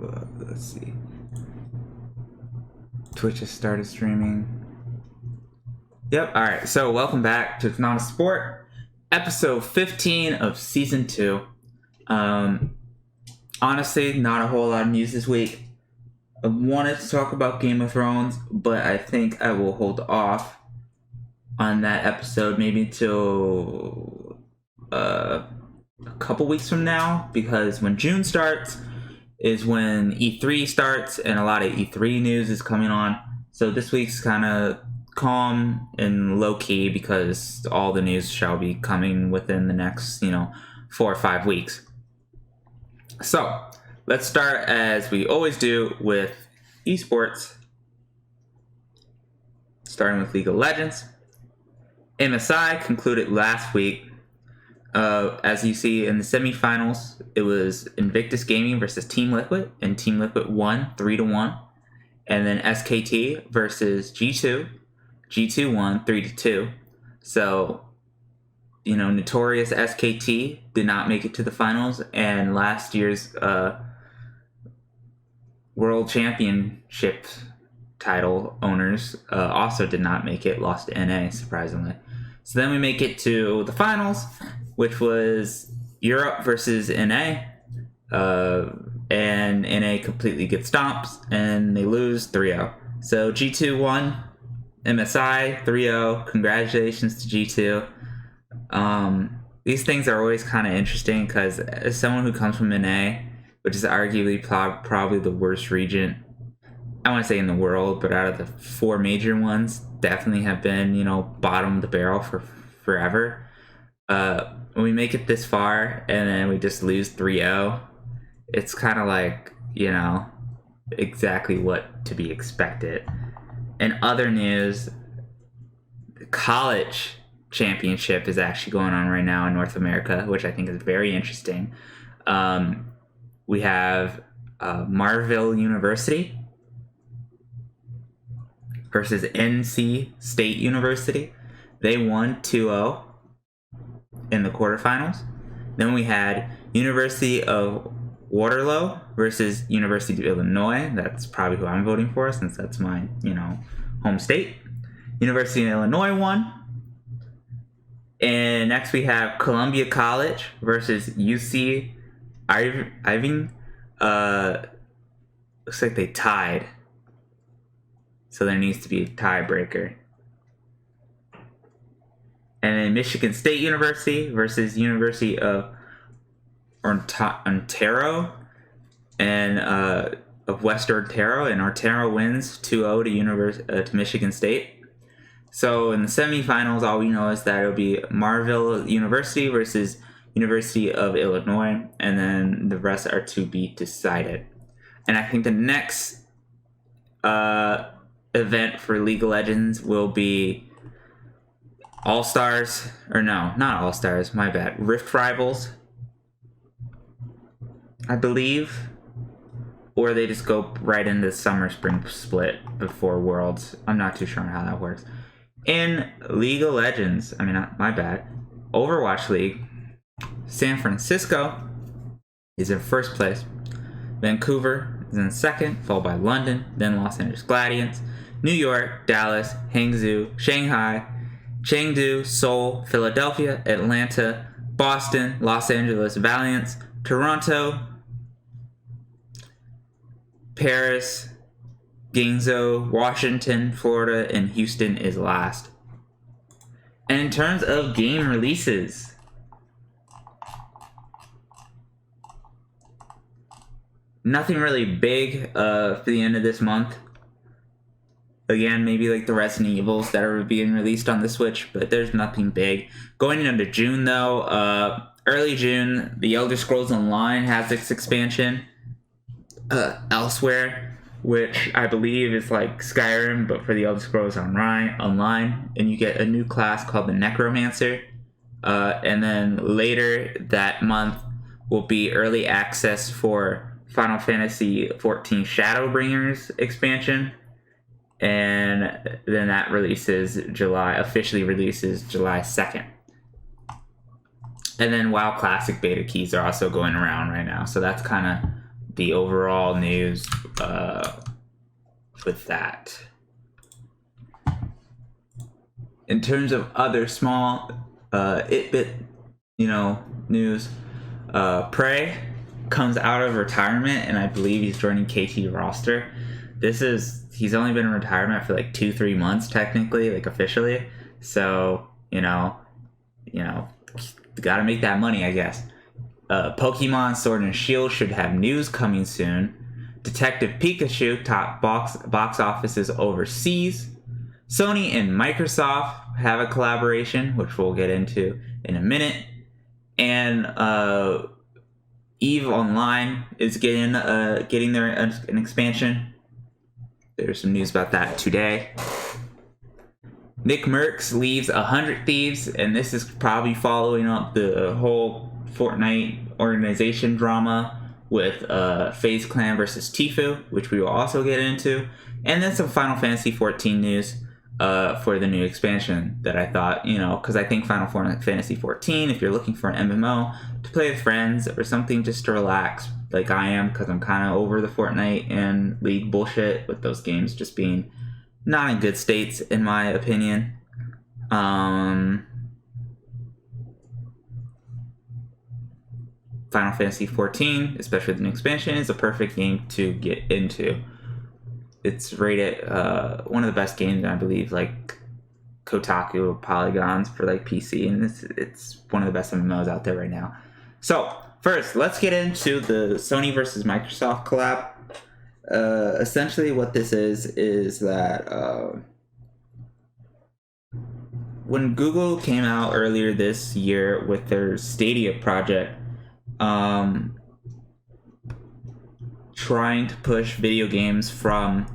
Let's see. Twitch has started streaming. Yep. All right. So welcome back to It's Not a Sport, episode 15 of season 2. Honestly, not a whole lot of news this week. I wanted to talk about Game of Thrones, but I think I will hold off on that episode maybe till a couple weeks from now, because when June starts is when E3 starts and a lot of E3 news is coming on. So this week's kind of calm and low-key because all the news shall be coming within the next 4 or 5 weeks. So let's start, as we always do, with esports, starting with League of Legends. MSI concluded last week. As you see in the semifinals, it was Invictus Gaming versus Team Liquid, and Team Liquid won 3-1. And then SKT versus G2. G2 won 3-2. So, notorious SKT did not make it to the finals, and last year's World Championship title owners also did not make it, lost to NA, surprisingly. So then we make it to the finals, which was Europe versus NA. And NA completely gets stomped, and they lose 3-0. So G2 won, MSI 3-0. Congratulations to G2. These things are always kind of interesting because as someone who comes from NA, which is arguably probably the worst region, I want to say in the world, but out of the 4 major ones, definitely have been, bottom of the barrel for forever. When we make it this far and then we just lose 3-0, it's kind of like, exactly what to be expected. In other news, the college championship is actually going on right now in North America, which I think is very interesting. We have Marville University versus NC State University. They won 2-0 in the quarterfinals. Then we had University of Waterloo versus University of Illinois. That's probably who I'm voting for, since that's my, home state. University of Illinois won. And next we have Columbia College versus UC Irving. Looks like they tied. So there needs to be a tiebreaker. And then Michigan State University versus University of Ontario and of West Ontario, and Ontario wins 2-0 to Michigan State. So in the semifinals, all we know is that it'll be Marville University versus University of Illinois, and then the rest are to be decided. And I think the next event for League of Legends will be All-Stars, or no, not All-Stars, my bad, Rift Rivals, I believe, or they just go right into summer spring split before Worlds. I'm not too sure on how that works. In League of Legends, my bad, Overwatch League, San Francisco is in first place. Vancouver is in second, followed by London, then Los Angeles Gladiants, New York, Dallas, Hangzhou, Shanghai, Chengdu, Seoul, Philadelphia, Atlanta, Boston, Los Angeles Valiants, Toronto, Paris, Guangzhou, Washington, Florida, and Houston is last. And in terms of game releases, nothing really big for the end of this month. Again, maybe like the Resident Evils that are being released on the Switch, but there's nothing big. Going into June, though, early June, The Elder Scrolls Online has its expansion. Elsewhere, which I believe is like Skyrim, but for the Elder Scrolls Online, and you get a new class called the Necromancer. And then later that month will be early access for Final Fantasy XIV Shadowbringers expansion, and then that officially releases July 2nd. And then WoW Classic beta keys are also going around right now, so that's kind of the overall news with that. In terms of other small it-bit, news, Prey comes out of retirement, and I believe he's joining KT roster. He's only been in retirement for like 2-3 months technically, like officially. So gotta make that money, I guess. Pokemon Sword and Shield should have news coming soon. Detective Pikachu top box offices overseas. Sony and Microsoft have a collaboration, which we'll get into in a minute. And EVE Online is getting an expansion. There's some news about that today. Nick Merckx leaves 100 Thieves, and this is probably following up the whole Fortnite organization drama with FaZe Clan versus Tfue, which we will also get into. And then some Final Fantasy 14 news for the new expansion that I thought, because I think Final Fantasy 14, if you're looking for an MMO to play with friends or something just to relax, like I am, because I'm kind of over the Fortnite and League bullshit with those games just being not in good states, in my opinion. Final Fantasy 14, especially the new expansion, is a perfect game to get into. It's rated one of the best games, I believe, like Kotaku or Polygons for like PC, and it's one of the best MMOs out there right now. So first, let's get into the Sony versus Microsoft collab. Essentially what this is that when Google came out earlier this year with their Stadia project, trying to push video games from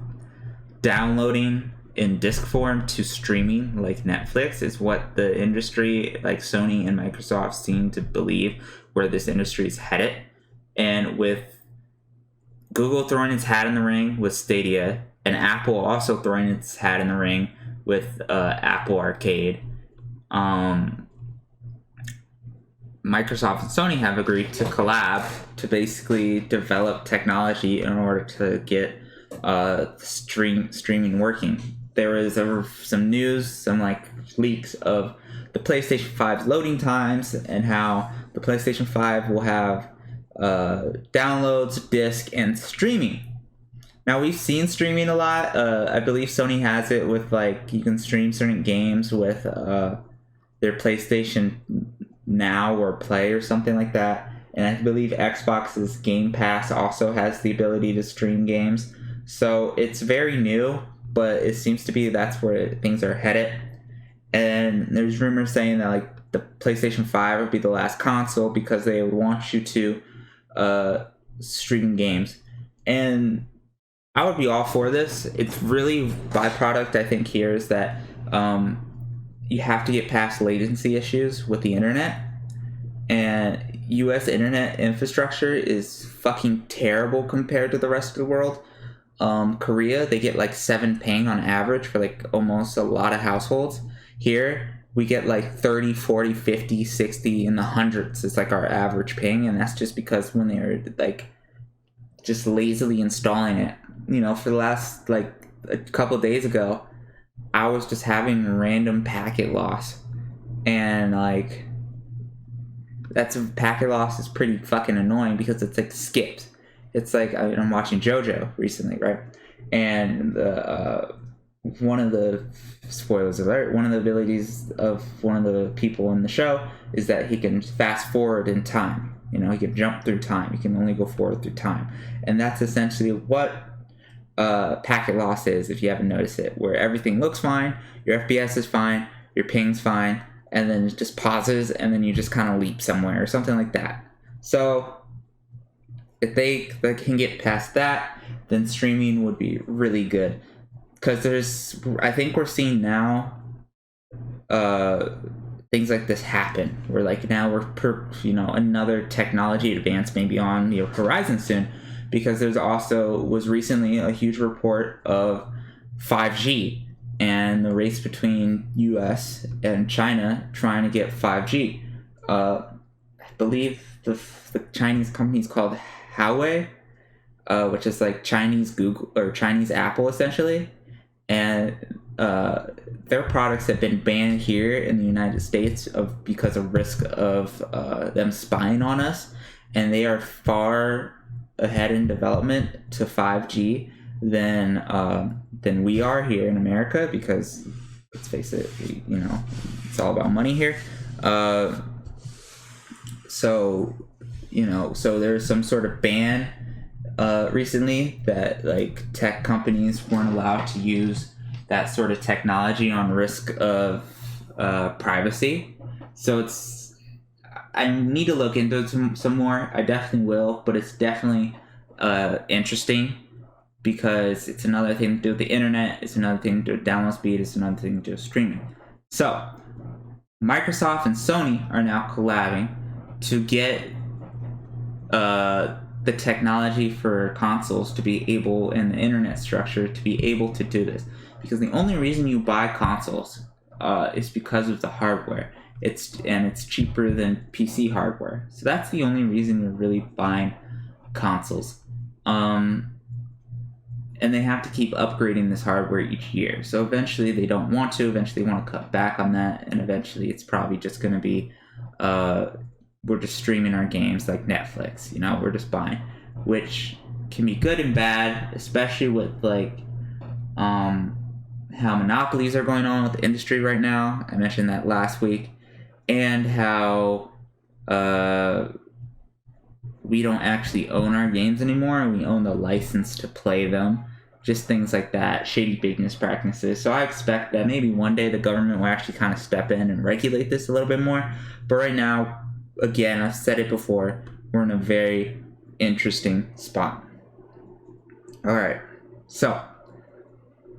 downloading in disc form to streaming like Netflix is what the industry, like Sony and Microsoft, seem to believe where this industry is headed. And with Google throwing its hat in the ring with Stadia, and Apple also throwing its hat in the ring with Apple Arcade, Microsoft and Sony have agreed to collab to basically develop technology in order to get streaming working. There is some news, some like leaks of the PlayStation 5's loading times and how the PlayStation 5 will have downloads, disc, and streaming. Now, we've seen streaming a lot. I believe Sony has it with like you can stream certain games with their PlayStation Now or Play or something like that. And I believe Xbox's Game Pass also has the ability to stream games. So it's very new, but it seems to be that's where things are headed. And there's rumors saying that like the PlayStation 5 would be the last console because they would want you to stream games. And I would be all for this. It's really byproduct, I think, here is that you have to get past latency issues with the internet. And US internet infrastructure is fucking terrible compared to the rest of the world. Korea, they get like 7 ping on average for like almost a lot of households. Here, we get like 30, 40, 50, 60 in the hundreds. It's like our average ping, and that's just because when they're like just lazily installing it. For the last like a couple of days ago, I was just having random packet loss, and like packet loss is pretty fucking annoying because it's like skipped. It's like I'm watching JoJo recently, right? And one of the spoilers alert, one of the abilities of one of the people in the show is that he can fast forward in time. He can jump through time. He can only go forward through time, and that's essentially what packet loss is. If you haven't noticed it, where everything looks fine, your FPS is fine, your ping's fine, and then it just pauses, and then you just kind of leap somewhere or something like that. So if they can get past that, then streaming would be really good. Because I think we're seeing now things like this happen. Where like now we're another technology advance maybe on the horizon soon. Because there's also was recently a huge report of 5G and the race between US and China trying to get 5G. I believe the Chinese company is called Huawei, which is like Chinese Google or Chinese Apple essentially, and their products have been banned here in the United States because of risk of them spying on us, and they are far ahead in development to 5G than we are here in America, because let's face it, it's all about money here. So there's some sort of ban recently that like tech companies weren't allowed to use that sort of technology on risk of privacy. So I need to look into it some more. I definitely will, but it's definitely interesting, because it's another thing to do with the internet, it's another thing to do with download speed, it's another thing to do with streaming. So Microsoft and Sony are now collabing to get the technology for consoles to be able, and the internet structure to be able to do this. Because the only reason you buy consoles is because of the hardware. It's cheaper than PC hardware. So that's the only reason you're really buying consoles. And they have to keep upgrading this hardware each year. So eventually they don't want to. Eventually they want to cut back on that. And eventually it's probably just going to be, we're just streaming our games like Netflix. We're just buying. Which can be good and bad, especially with like how monopolies are going on with the industry right now. I mentioned that last week. And how we don't actually own our games anymore, and we own the license to play them. Just things like that, shady business practices. So I expect that maybe one day the government will actually kind of step in and regulate this a little bit more. But right now, again, I've said it before, we're in a very interesting spot. All right, so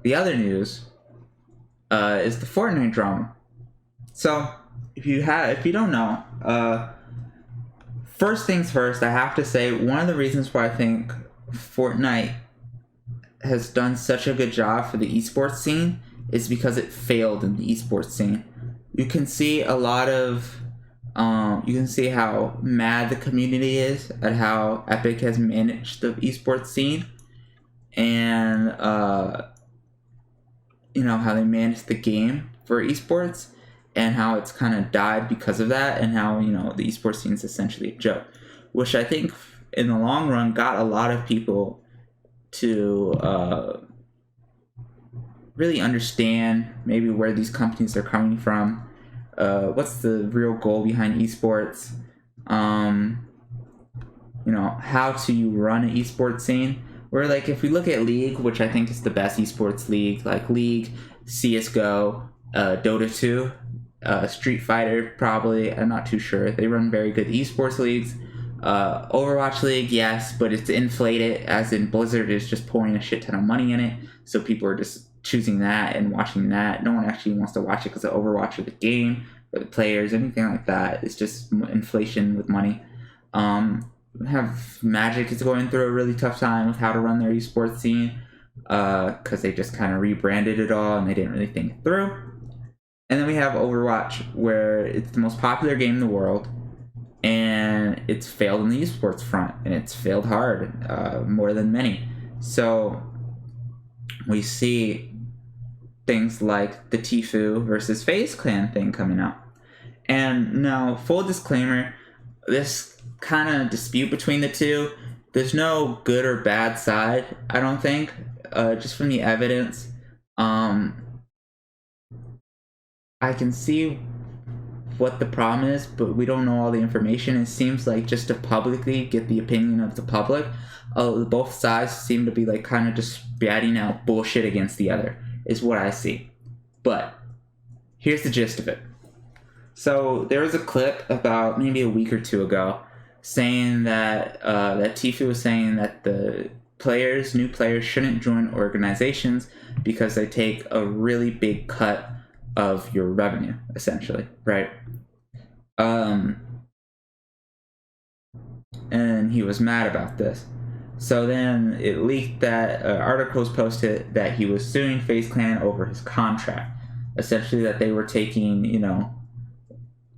the other news is the Fortnite drama. So if you don't know, first things first, I have to say one of the reasons why I think Fortnite has done such a good job for the esports scene is because it failed in the esports scene. You can see a lot of, you can see how mad the community is at how Epic has managed the esports scene, and how they managed the game for esports, and how it's kind of died because of that, and how the esports scene is essentially a joke, which I think in the long run got a lot of people to really understand maybe where these companies are coming from, what's the real goal behind esports, how to run an esports scene. Where like if we look at League, which I think is the best esports league, like League, CSGO, Dota 2, Street Fighter probably, I'm not too sure. They run very good esports leagues. Overwatch League, yes, but it's inflated, as in Blizzard is just pouring a shit ton of money in it, so people are just choosing that and watching that. No one actually wants to watch it because of Overwatch or the game or the players, anything like that. It's just inflation with money. Have Magic is going through a really tough time with how to run their esports scene, because they just kind of rebranded it all and they didn't really think it through. And then we have Overwatch, where it's the most popular game in the world, and it's failed in the esports front, and it's failed hard, more than many. So we see things like the Tfue versus FaZe clan thing coming out. And now, full disclaimer, this kind of dispute between the two, there's no good or bad side, I don't think. Just from the evidence, I can see what the problem is, but we don't know all the information. It seems like just to publicly get the opinion of the public, both sides seem to be like kind of just spouting out bullshit against the other, is what I see. But here's the gist of it. So there was a clip about maybe a week or two ago saying that that Tfue was saying that the new players shouldn't join organizations because they take a really big cut of your revenue, essentially, right? And he was mad about this. So then it leaked that articles posted that he was suing FaZe Clan over his contract. Essentially that they were taking,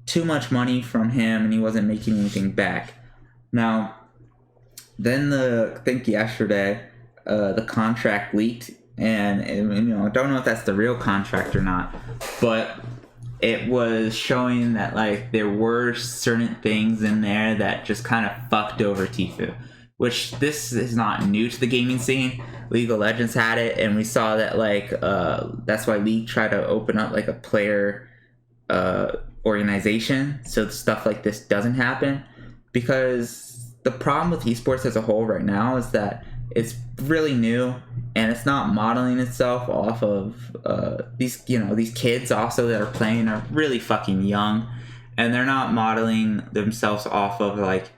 too much money from him and he wasn't making anything back. Now, then I think yesterday, the contract leaked, and I don't know if that's the real contract or not, but it was showing that like there were certain things in there that just kind of fucked over Tfue, which this is not new to the gaming scene. League of Legends had it, and we saw that like that's why League tried to open up like a player organization so stuff like this doesn't happen, because the problem with esports as a whole right now is that it's really new and it's not modeling itself off of these kids also that are playing are really fucking young, and they're not modeling themselves off of like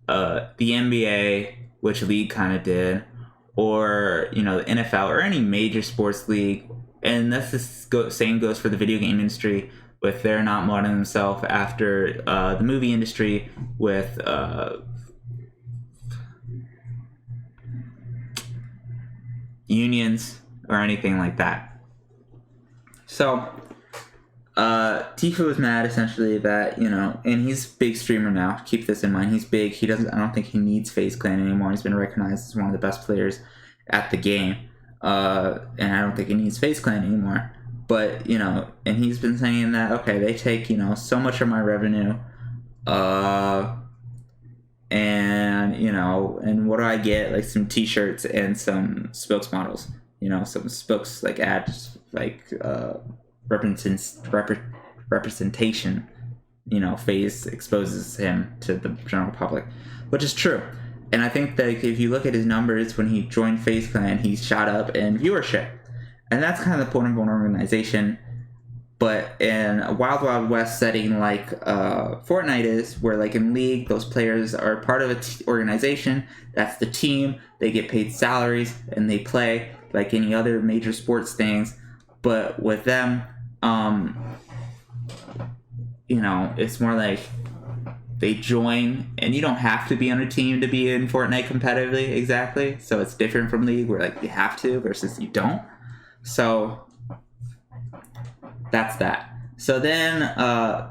the NBA, which League kind of did, or the NFL or any major sports league. And that's the same goes for the video game industry, with they're not modeling themselves after the movie industry with unions or anything like that. So Tfue was mad essentially that and he's a big streamer now. Keep this in mind. He's big. I don't think he needs FaZe Clan anymore. He's been recognized as one of the best players at the game, and I don't think he needs FaZe Clan anymore. But and he's been saying that okay, they take so much of my revenue, and and what do I get? Like some T-shirts and some spokesmodels. Some spokes like ads like representation. FaZe exposes him to the general public, which is true. And I think that if you look at his numbers when he joined FaZe Clan, he shot up in viewership. And that's kind of the point of an organization. But in a Wild Wild West setting like Fortnite is, where like in League, those players are part of an organization. That's the team. They get paid salaries and they play like any other major sports things. But with them, it's more like they join, and you don't have to be on a team to be in Fortnite competitively, exactly. So it's different from League, where like you have to versus you don't. So that's that. So then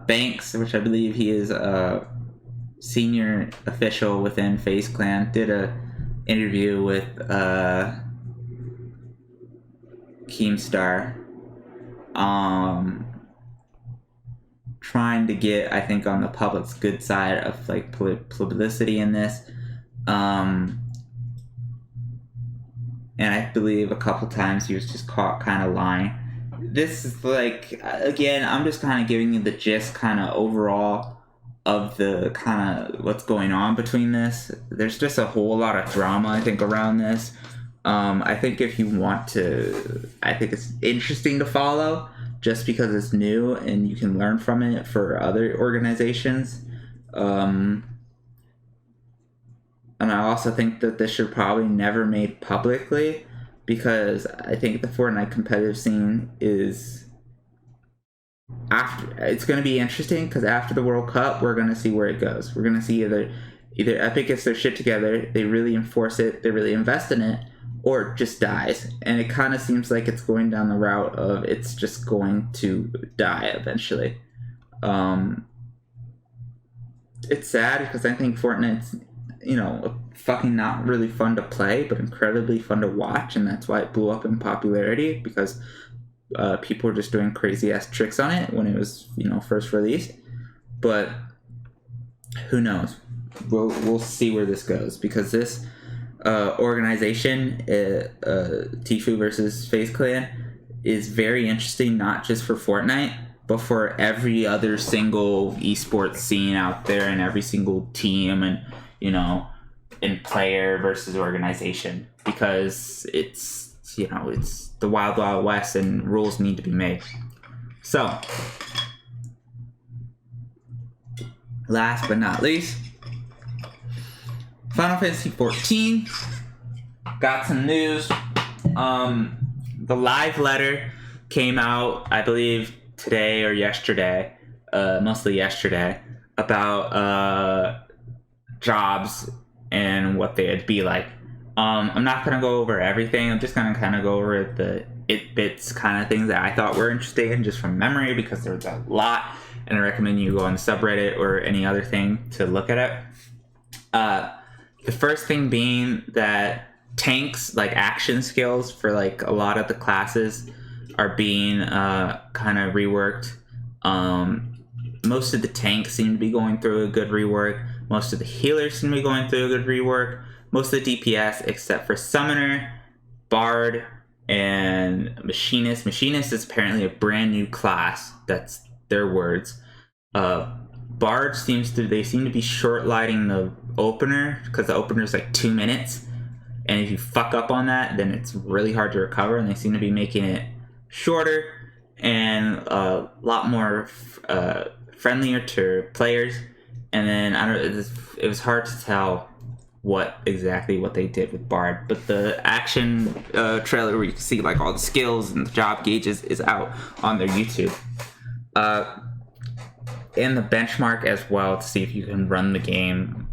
Banks, which I believe he is a senior official within FaZe Clan, did a interview with Keemstar, trying to get, I think, on the public's good side of like publicity in this, and I believe a couple times he was just caught kind of lying. This is like, again, I'm just kind of giving you the gist kind of overall of the kind of what's going on between this. There's just a whole lot of drama, I think, around this. I think if you want to, I think it's interesting to follow just because it's new and you can learn from it for other organizations. And I also think that this should probably never made publicly, because I think the Fortnite competitive scene is it's going to be interesting, because after the World Cup, we're going to see where it goes. We're going to see either Epic gets their shit together, they really enforce it, they really invest in it, or it just dies. And it kind of seems like it's going down the route of it's just going to die eventually. It's sad because I think Fortnite's fucking not really fun to play, but incredibly fun to watch, and that's why it blew up in popularity, because people were just doing crazy ass tricks on it when it was first released. But who knows? We'll see where this goes, because this organization, Tfue versus FaZe Clan, is very interesting, not just for Fortnite, but for every other single esports scene out there, and every single team, and in player versus organization, because it's the Wild Wild West and rules need to be made. So last but not least, Final Fantasy 14 got some news. The live letter came out, I believe, today or yesterday, mostly yesterday, about jobs and what they'd be like. I'm not going to go over everything. I'm just going to kind of go over the bits kind of things that I thought were interesting just from memory, because there's a lot, and I recommend you go on the subreddit or any other thing to look at it. The first thing being that tanks, like action skills for like a lot of the classes, are being kind of reworked. Most of the tanks seem to be going through a good rework. Most of the healers seem to be going through a good rework. Most of the DPS, except for Summoner, Bard, and Machinist. Machinist is apparently a brand new class. That's their words. Bard seem to be short lighting the opener, because the opener is like 2 minutes, and if you fuck up on that, then it's really hard to recover. And they seem to be making it shorter and a lot more friendlier to players. And then I don't. It was hard to tell what they did with Bard, but the action trailer where you can see like all the skills and the job gauges is out on their YouTube. And the benchmark as well, to see if you can run the game,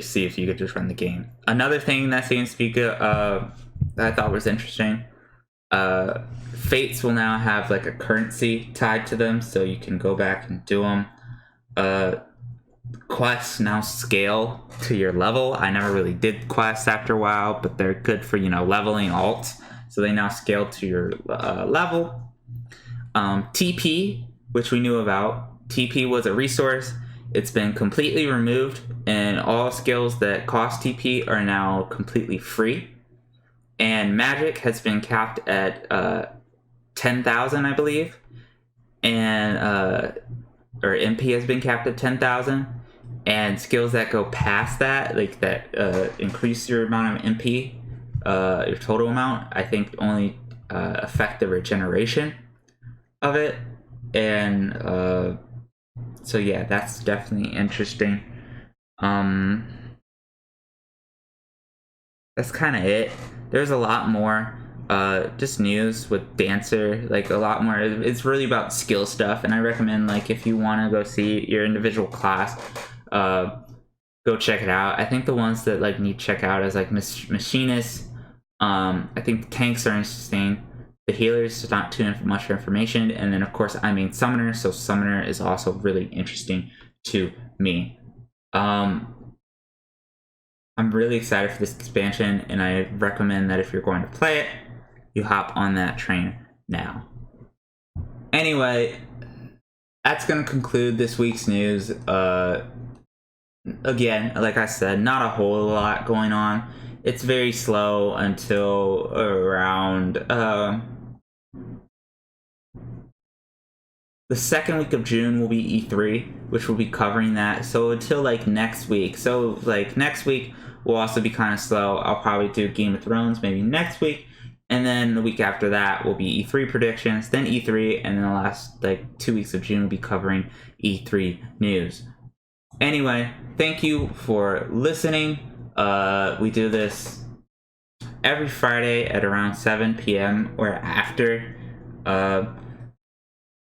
see if you could just run the game. Another thing that seems to be good, that I thought was interesting, Fates will now have like a currency tied to them, so you can go back and do them. Quests now scale to your level. I never really did quests after a while, but they're good for, leveling alts. So they now scale to your level. TP, which we knew about. TP was a resource. It's been completely removed, and all skills that cost TP are now completely free. And magic has been capped at 10,000, I believe. And or MP has been capped at 10,000. And skills that go past that, like that increase your amount of MP, your total amount, I think only affect the regeneration of it. And so yeah, that's definitely interesting. That's kind of it. There's a lot more just news with Dancer, like a lot more. It's really about skill stuff, and I recommend, like, if you want to go see your individual class, go check it out. I think the ones that like need check out is like Machinist. I think the tanks are interesting. The healers is not too much information, and then of course I mean Summoner, so Summoner is also really interesting to me. I'm really excited for this expansion, and I recommend that if you're going to play it, you hop on that train now. Anyway, that's going to conclude this week's news. Again, like I said, not a whole lot going on. It's very slow until around the second week of June will be E3, which will be covering that. So until like next week. So like next week will also be kind of slow. I'll probably do Game of Thrones maybe next week. And then the week after that will be E3 predictions, then E3, and then the last like 2 weeks of June will be covering E3 news. Anyway, thank you for listening. We do this every Friday at around 7 p.m. or after.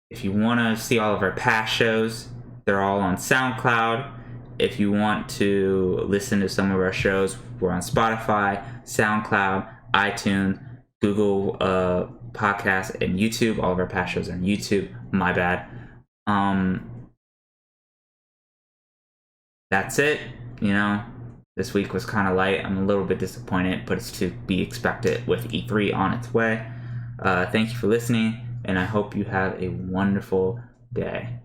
If you want to see all of our past shows, they're all on SoundCloud. If you want to listen to some of our shows, we're on Spotify, SoundCloud, iTunes, Google Podcasts, and YouTube. All of our past shows are on YouTube. My bad. That's it. This week was kind of light. I'm a little bit disappointed, but it's to be expected with E3 on its way. Thank you for listening, and I hope you have a wonderful day.